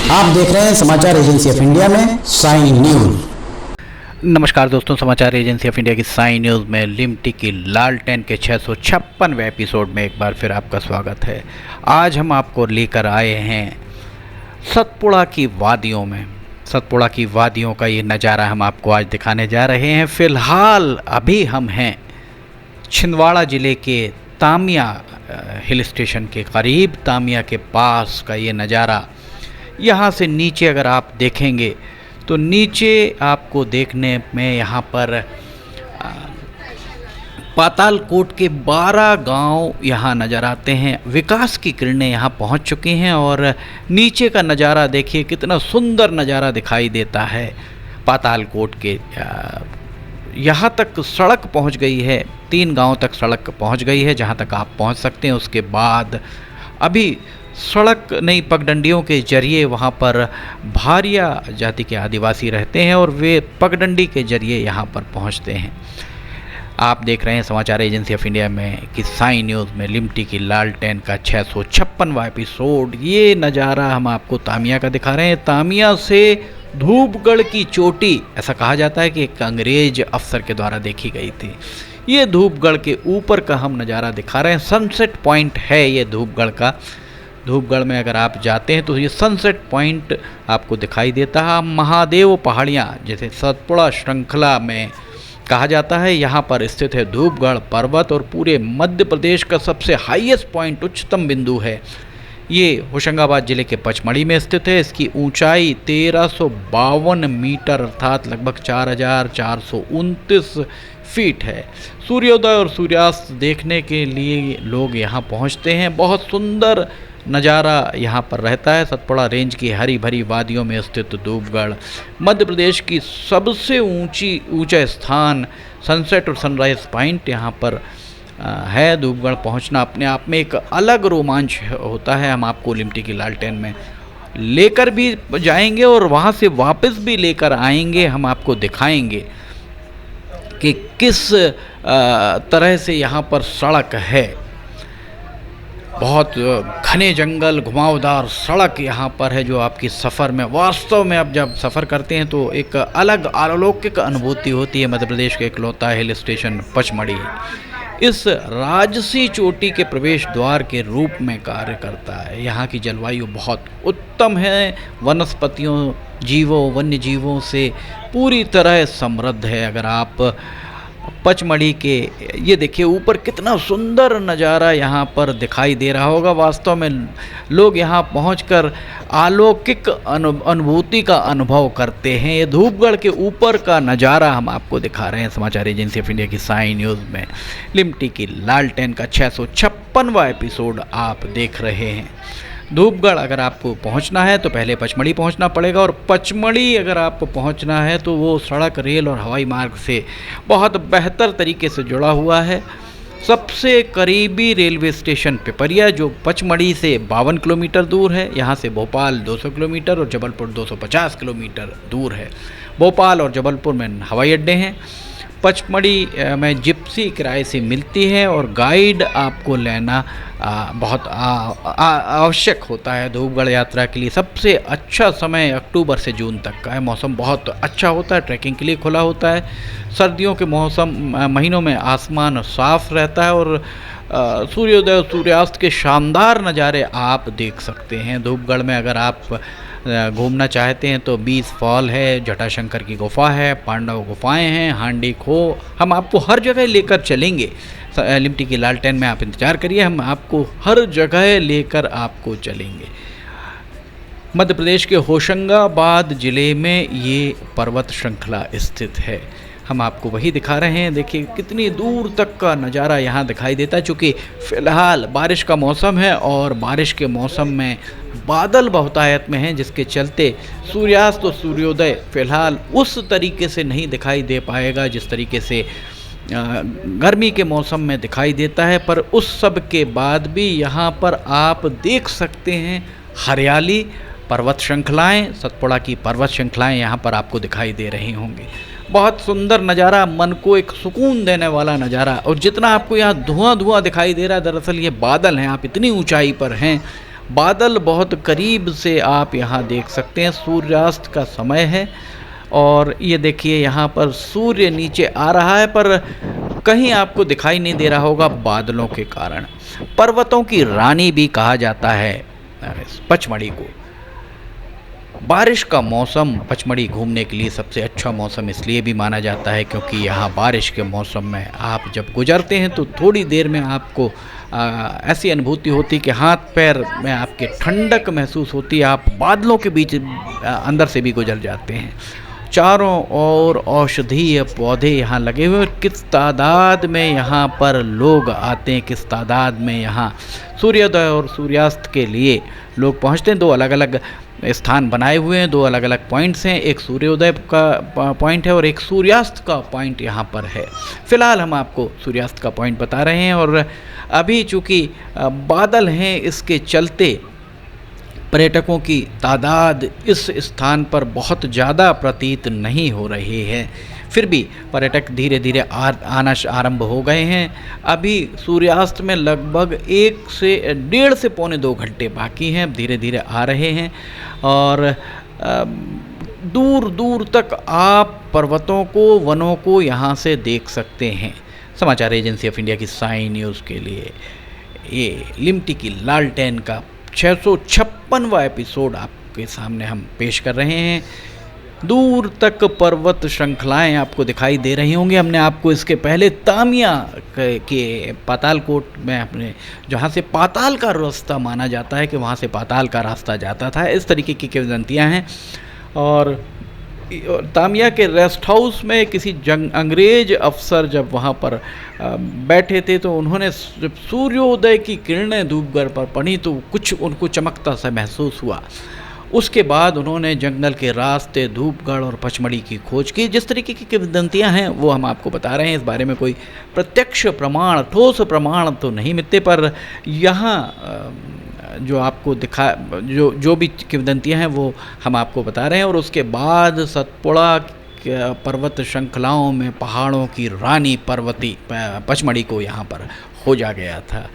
आप देख रहे हैं समाचार एजेंसी ऑफ इंडिया में साई न्यूज। नमस्कार दोस्तों, समाचार एजेंसी ऑफ इंडिया की साई न्यूज़ में लिमटी की लालटेन के 656वें एपिसोड में एक बार फिर आपका स्वागत है। आज हम आपको लेकर आए हैं सतपुड़ा की वादियों में। सतपुड़ा की वादियों का ये नज़ारा हम आपको आज दिखाने जा रहे हैं। फ़िलहाल अभी हम हैं छिंदवाड़ा ज़िले के तामिया हिल स्टेशन के करीब, तामिया के पास का ये नज़ारा। यहाँ से नीचे अगर आप देखेंगे तो नीचे आपको देखने में यहाँ पर पातालकोट के 12 गांव यहाँ नज़र आते हैं। विकास की किरणें यहाँ पहुँच चुकी हैं और नीचे का नज़ारा देखिए, कितना सुंदर नज़ारा दिखाई देता है। पातालकोट के यहाँ तक सड़क पहुँच गई है, 3 गांव तक सड़क पहुँच गई है जहाँ तक आप पहुँच सकते हैं। उसके बाद अभी सड़क नई पगडंडियों के जरिए वहाँ पर भारिया जाति के आदिवासी रहते हैं और वे पगडंडी के जरिए यहाँ पर पहुँचते हैं। आप देख रहे हैं समाचार एजेंसी ऑफ इंडिया में कि साई न्यूज़ में लिमटी की लालटेन का 656वां एपिसोड। ये नज़ारा हम आपको तामिया का दिखा रहे हैं। तामिया से धूपगढ़ की चोटी, ऐसा कहा जाता है कि एक अंग्रेज अफसर के द्वारा देखी गई थी। ये धूपगढ़ के ऊपर का हम नज़ारा दिखा रहे हैं। सनसेट पॉइंट है ये धूपगढ़ का। धूपगढ़ में अगर आप जाते हैं तो ये सनसेट पॉइंट आपको दिखाई देता है। महादेव पहाड़ियाँ, जैसे सतपुड़ा श्रृंखला में कहा जाता है, यहाँ पर स्थित है धूपगढ़ पर्वत और पूरे मध्य प्रदेश का सबसे हाईएस्ट पॉइंट, उच्चतम बिंदु है। ये होशंगाबाद ज़िले के पचमढ़ी में स्थित है। इसकी ऊंचाई 1352 मीटर अर्थात लगभग 4429 फीट है। सूर्योदय और सूर्यास्त देखने के लिए लोग यहाँ पहुँचते हैं। बहुत सुंदर नज़ारा यहाँ पर रहता है। सतपुड़ा रेंज की हरी भरी वादियों में स्थित धूपगढ़ मध्य प्रदेश की सबसे ऊंचा स्थान, सनसेट और सनराइज पॉइंट यहाँ पर है। धूपगढ़ पहुँचना अपने आप में एक अलग रोमांच होता है। हम आपको लिमटी की लालटेन में लेकर भी जाएंगे और वहाँ से वापस भी लेकर आएंगे। हम आपको दिखाएंगे कि किस तरह से यहाँ पर सड़क है। बहुत घने जंगल, घुमावदार सड़क यहाँ पर है जो आपकी सफ़र में, वास्तव में आप जब सफ़र करते हैं तो एक अलग अलौकिक अनुभूति होती है। मध्य प्रदेश के इकलौता हिल स्टेशन पचमढ़ी इस राजसी चोटी के प्रवेश द्वार के रूप में कार्य करता है। यहाँ की जलवायु बहुत उत्तम है। वनस्पतियों, जीवों, वन्य जीवों से पूरी तरह समृद्ध है। अगर आप पचमढ़ी के ये देखिए ऊपर कितना सुंदर नज़ारा यहाँ पर दिखाई दे रहा होगा। वास्तव में लोग यहाँ पहुँचकर अलौकिक अनुभूति का अनुभव करते हैं। ये धूपगढ़ के ऊपर का नज़ारा हम आपको दिखा रहे हैं समाचार एजेंसी ऑफ इंडिया की साई न्यूज़ में। लिमटी की लालटेन का 656वां एपिसोड आप देख रहे हैं। धूपगढ़ अगर आपको पहुंचना है तो पहले पचमढ़ी पहुंचना पड़ेगा और पचमढ़ी अगर आपको पहुंचना है तो वो सड़क, रेल और हवाई मार्ग से बहुत बेहतर तरीके से जुड़ा हुआ है। सबसे करीबी रेलवे स्टेशन पिपरिया जो पचमढ़ी से 52 किलोमीटर दूर है। यहाँ से भोपाल 200 किलोमीटर और जबलपुर 250 किलोमीटर दूर है। भोपाल और जबलपुर में हवाई अड्डे हैं। पचमढ़ी में जिप्सी किराए से मिलती है और गाइड आपको लेना बहुत आवश्यक होता है। धूपगढ़ यात्रा के लिए सबसे अच्छा समय अक्टूबर से जून तक का है। मौसम बहुत अच्छा होता है, ट्रैकिंग के लिए खुला होता है। सर्दियों के महीनों में आसमान साफ रहता है और सूर्योदय और सूर्यास्त के शानदार नज़ारे आप देख सकते हैं। धूपगढ़ में अगर आप घूमना चाहते हैं तो 20 फॉल है, जटाशंकर की गुफा है, पांडव गुफाएं हैं, हांडी खो, हम आपको हर जगह लेकर चलेंगे। लिमटी की लालटेन में आप इंतज़ार करिए, हम आपको हर जगह लेकर आपको चलेंगे। मध्य प्रदेश के होशंगाबाद ज़िले में ये पर्वत श्रृंखला स्थित है। हम आपको वही दिखा रहे हैं। देखिए कितनी दूर तक का नज़ारा यहाँ दिखाई देता है। चूँकि फ़िलहाल बारिश का मौसम है और बारिश के मौसम में बादल बहुतायत में हैं, जिसके चलते सूर्यास्त और सूर्योदय फ़िलहाल उस तरीके से नहीं दिखाई दे पाएगा जिस तरीके से गर्मी के मौसम में दिखाई देता है। पर उस सब के बाद भी यहाँ पर आप देख सकते हैं हरियाली, पर्वत श्रृंखलाएँ, सतपुड़ा की पर्वत श्रृंखलाएँ यहाँ पर आपको दिखाई दे रही होंगी। बहुत सुंदर नज़ारा, मन को एक सुकून देने वाला नज़ारा। और जितना आपको यहाँ धुआं धुआं दिखाई दे रहा है, दरअसल ये बादल हैं। आप इतनी ऊंचाई पर हैं बादल बहुत करीब से आप यहाँ देख सकते हैं। सूर्यास्त का समय है और ये देखिए यहाँ पर सूर्य नीचे आ रहा है, पर कहीं आपको दिखाई नहीं दे रहा होगा बादलों के कारण। पर्वतों की रानी भी कहा जाता है पचमढ़ी को। बारिश का मौसम पचमढ़ी घूमने के लिए सबसे अच्छा मौसम इसलिए भी माना जाता है क्योंकि यहाँ बारिश के मौसम में आप जब गुजरते हैं तो थोड़ी देर में आपको ऐसी अनुभूति होती कि हाथ पैर में आपके ठंडक महसूस होती है, आप बादलों के बीच अंदर से भी गुजर जाते हैं। चारों ओर औषधीय पौधे यहाँ लगे हुए, किस तादाद में यहाँ पर लोग आते हैं, किस तादाद में यहाँ सूर्योदय और सूर्यास्त के लिए लोग पहुँचते हैं। दो अलग अलग स्थान बनाए हुए हैं, दो अलग अलग पॉइंट्स हैं, एक सूर्योदय का पॉइंट है और एक सूर्यास्त का पॉइंट यहाँ पर है। फ़िलहाल हम आपको सूर्यास्त का पॉइंट बता रहे हैं और अभी चूँकि बादल हैं इसके चलते पर्यटकों की तादाद इस स्थान पर बहुत ज़्यादा प्रतीत नहीं हो रही है। फिर भी पर्यटक धीरे धीरे आना आरंभ हो गए हैं। अभी सूर्यास्त में लगभग 1 से पौने 2 घंटे बाकी हैं, धीरे धीरे आ रहे हैं और दूर दूर तक आप पर्वतों को, वनों को यहाँ से देख सकते हैं। समाचार एजेंसी ऑफ इंडिया की साई न्यूज़ के लिए ये लिमटी की लालटेन का 656वां एपिसोड आपके सामने हम पेश कर रहे हैं। दूर तक पर्वत श्रृंखलाएं आपको दिखाई दे रही होंगी। हमने आपको इसके पहले तामिया के पातालकोट में अपने जहाँ से पाताल का रास्ता माना जाता है कि वहाँ से पाताल का रास्ता जाता था, इस तरीके की किंवदंतियाँ हैं। और तामिया के रेस्ट हाउस में किसी अंग्रेज अफसर जब वहाँ पर बैठे थे तो उन्होंने जब सूर्योदय की किरणें धूपगढ़ पर पड़ी तो कुछ उनको चमकता सा महसूस हुआ। उसके बाद उन्होंने जंगल के रास्ते, धूपगढ़ और पचमढ़ी की खोज की। जिस तरीके की किंवदंतियाँ हैं वो हम आपको बता रहे हैं। इस बारे में कोई प्रत्यक्ष प्रमाण, ठोस प्रमाण तो नहीं मिलते, पर यहाँ जो आपको जो भी किंवदंतियाँ हैं वो हम आपको बता रहे हैं। और उसके बाद सतपुड़ा पर्वत श्रृंखलाओं में पहाड़ों की रानी पचमढ़ी को यहाँ पर खोजा गया था।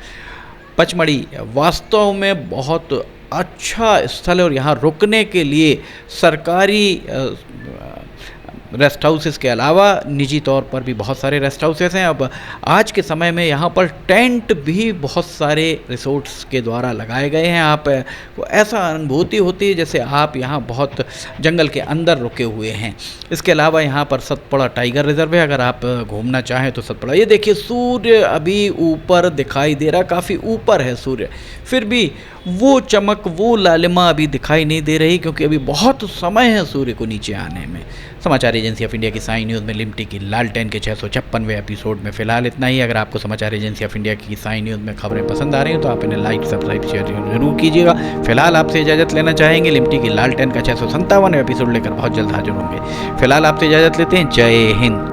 पचमढ़ी वास्तव में बहुत अच्छा स्थल है और यहाँ रुकने के लिए सरकारी रेस्ट हाउसेस के अलावा निजी तौर पर भी बहुत सारे रेस्ट हाउसेस हैं। अब आज के समय में यहाँ पर टेंट भी बहुत सारे रिसोर्ट्स के द्वारा लगाए गए हैं। आप को ऐसा अनुभूति होती है जैसे आप यहाँ बहुत जंगल के अंदर रुके हुए हैं। इसके अलावा यहाँ पर सतपुड़ा टाइगर रिजर्व है, अगर आप घूमना चाहें तो सतपुड़ा। ये देखिए सूर्य अभी ऊपर दिखाई दे रहा, काफ़ी ऊपर है सूर्य, फिर भी वो चमक, वो लालिमा अभी दिखाई नहीं दे रही क्योंकि अभी बहुत समय है सूर्य को नीचे आने में। समाचार एजेंसी ऑफ इंडिया की साई न्यूज़ में लिमटी की लालटेन के 656वें एपिसोड में फ़िलहाल इतना ही। अगर आपको समाचार एजेंसी ऑफ इंडिया की साई न्यूज़ में खबरें पसंद आ रही हैं तो आप इन्हें लाइक, सब्सक्राइब, शेयर जरूर कीजिएगा। फिलहाल आपसे इजाज़त लेना चाहेंगे। लिमटी की लालटेन का 657वां एपिसोड लेकर बहुत जल्द हाजिर होंगे। फिलहाल आपसे इजाज़त लेते हैं। जय हिंद।